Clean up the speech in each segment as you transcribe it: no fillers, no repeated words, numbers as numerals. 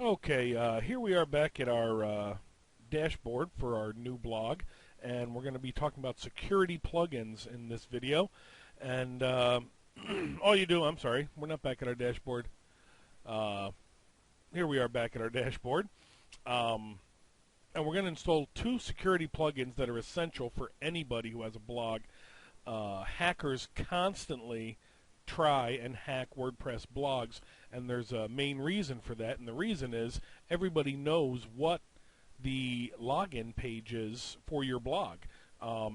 Okay, here we are back at our dashboard for our new blog, and we're going to be talking about security plugins in this video. And I'm sorry, we're not back at our dashboard. Here we are back at our dashboard. And we're going to install two security plugins that are essential for anybody who has a blog. Hackers constantly try and hack WordPress blogs, and there's a main reason for that, and the reason is everybody knows what the login page is for your blog.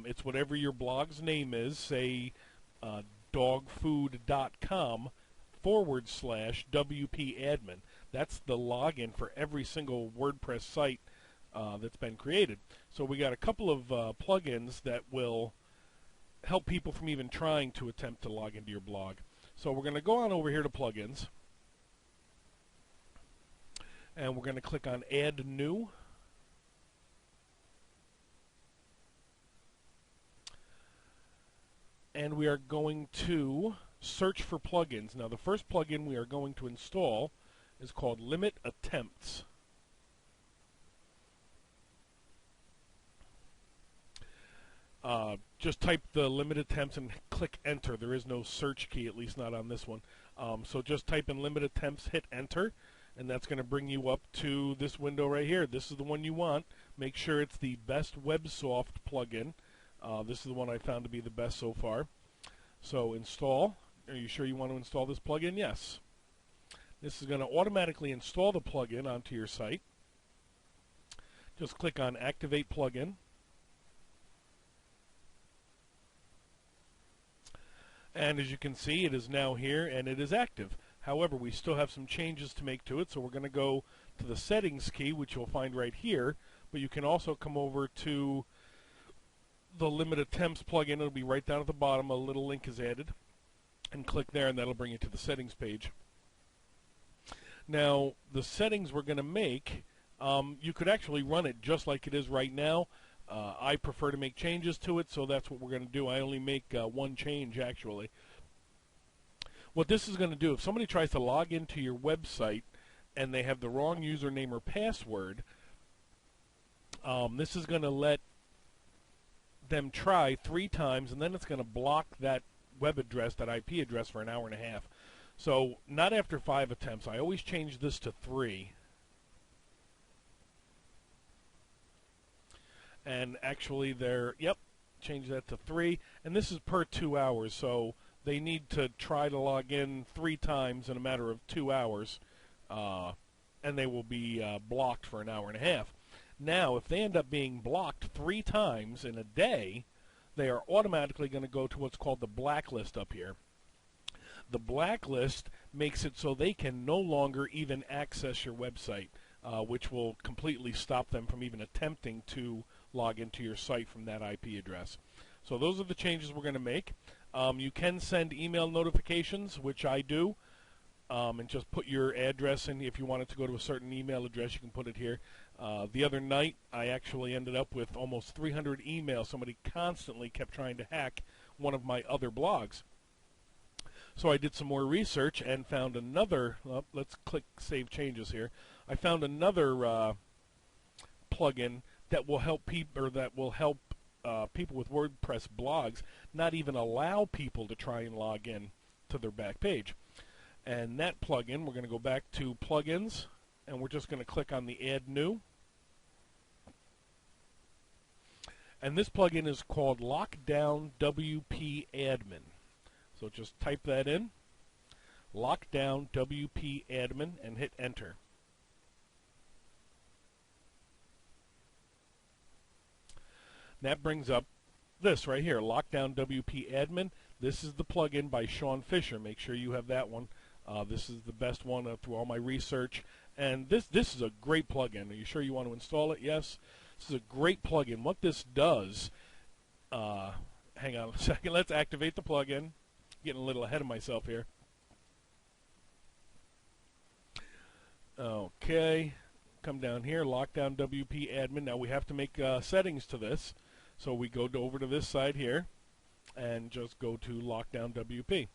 It's whatever your blog's name is, say dogfood.com/WP-admin. That's the login for every single WordPress site that's been created. So we got a couple of plugins that will help people from even trying to attempt to log into your blog. So we're going to go on over here to plugins, and we're going to click on Add New. And we are going to search for plugins. Now the first plugin we are going to install is called Limit Attempts. Just type the limit attempts and click enter. There is no search key, at least not on this one. So just type in limit attempts, hit enter, and that's going to bring you up to this window right here. This is the one you want. Make sure it's the best WebSoft plugin. This is the one I found to be the best so far. So install. Are you sure you want to install this plugin? Yes. This is going to automatically install the plugin onto your site. Just click on Activate Plugin. And as you can see, it is now here and it is active. However, we still have some changes to make to it, so we're going to go to the settings key, which you'll find right here. But you can also come over to the Limit Attempts plugin. It'll be right down at the bottom. A little link is added. And click there, and that'll bring you to the settings page. Now, the settings we're going to make, you could actually run it just like it is right now. I prefer to make changes to it, so that's what we're going to do. I only make one change, actually. What this is going to do, if somebody tries to log into your website and they have the wrong username or password, this is going to let them try 3 times, and then it's going to block that web address, that IP address, for an hour and a half. So not after 5 attempts. I always change this to 3. And actually change that to 3. And this is per 2 hours, so they need to try to log in 3 times in a matter of 2 hours, and they will be blocked for an hour and a half. Now, if they end up being blocked 3 times in a day, they are automatically going to go to what's called the blacklist up here. The blacklist makes it so they can no longer even access your website, which will completely stop them from even attempting to log into your site from that IP address. So those are the changes we're going to make. You can send email notifications, which I do, and just put your address in. If you want it to go to a certain email address, you can put it here. The other night, I actually ended up with almost 300 emails. Somebody constantly kept trying to hack one of my other blogs. So I did some more research and found another, let's click Save Changes here. I found another plugin that will help people, people with WordPress blogs not even allow people to try and log in to their back page. And that plugin, we're going to go back to Plugins, and we're just going to click on the Add New. And this plugin is called Lockdown WP Admin. So just type that in, Lockdown WP Admin, and hit Enter. That brings up this right here, Lockdown WP Admin. This is the plugin by Sean Fisher. Make sure you have that one. This is the best one through all my research. And this is a great plugin. Are you sure you want to install it? Yes. This is a great plugin. What this does, hang on a second. Let's activate the plugin. Getting a little ahead of myself here. Okay. Come down here, Lockdown WP Admin. Now we have to make settings to this. So we go over to this side here and just go to Lockdown WP.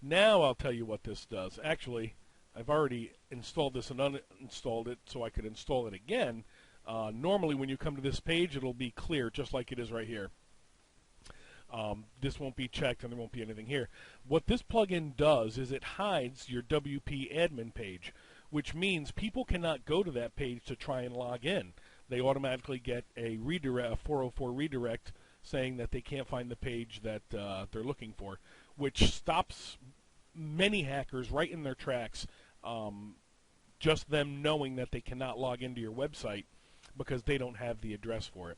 Now I'll tell you what this does. Actually, I've already installed this and uninstalled it so I could install it again. Normally when you come to this page, it'll be clear just like it is right here. This won't be checked and there won't be anything here. What this plugin does is it hides your WP admin page, which means people cannot go to that page to try and log in. They automatically get a redirect, a 404 redirect, saying that they can't find the page that they're looking for, which stops many hackers right in their tracks, just them knowing that they cannot log into your website because they don't have the address for it.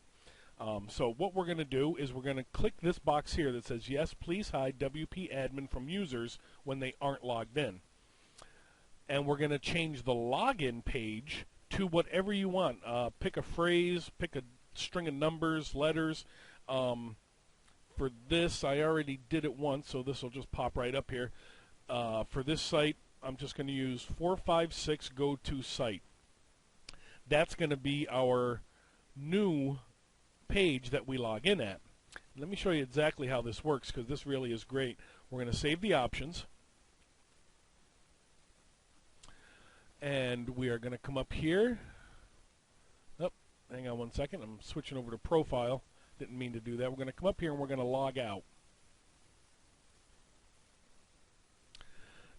So what we're going to do is we're going to click this box here that says, yes, please hide WP admin from users when they aren't logged in. And we're going to change the login page to whatever you want. Pick a phrase, pick a string of numbers, letters. For this, I already did it once, so this will just pop right up here. For this site, I'm just going to use 456 go to site. That's going to be our new page that we log in at. Let me show you exactly how this works, because this really is great. We're going to save the options, and we are going to come up here. Oh, hang on one second. I'm switching over to profile. Didn't mean to do that. We're going to come up here and we're going to log out.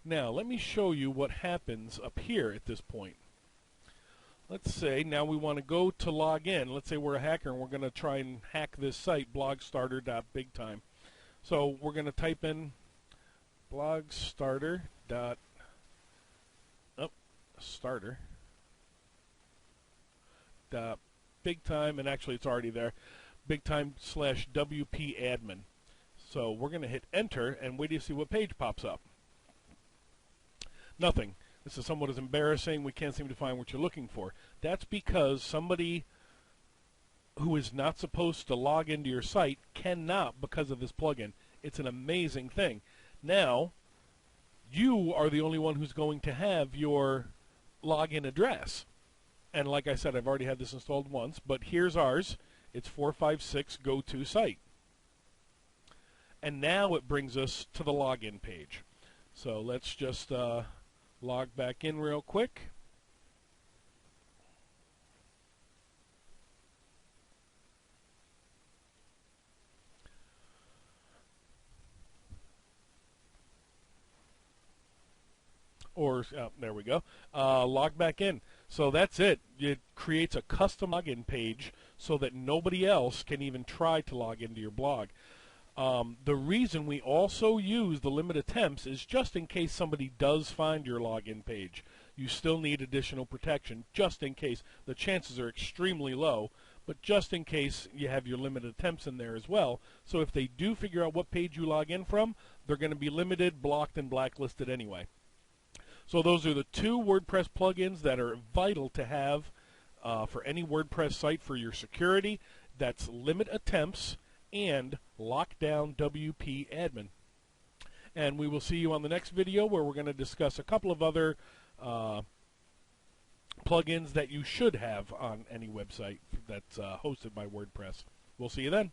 Now, let me show you what happens up here at this point. Let's say now we want to go to log in. Let's say we're a hacker and we're going to try and hack this site, blogstarter.bigtime. So we're going to type in blogstarter.bigtime, and actually it's already there, bigtime/WP admin. So we're going to hit enter, and wait till you see what page pops up. Nothing. This is somewhat as embarrassing. We can't seem to find what you're looking for. That's because somebody who is not supposed to log into your site cannot because of this plugin. It's an amazing thing. Now, you are the only one who's going to have your login address. And like I said, I've already had this installed once, but here's ours. It's 456 go to site. And now it brings us to the login page. So let's just log back in real quick. There we go. Log back in. So that's it. It creates a custom login page so that nobody else can even try to log into your blog. The reason we also use the limit attempts is just in case somebody does find your login page. You still need additional protection just in case. The chances are extremely low, but just in case you have your limited attempts in there as well. So if they do figure out what page you log in from, they're going to be limited, blocked, and blacklisted anyway. So those are the two WordPress plugins that are vital to have for any WordPress site for your security. That's limit attempts and Lockdown WP Admin. And we will see you on the next video where we're going to discuss a couple of other plugins that you should have on any website that's hosted by WordPress. We'll see you then.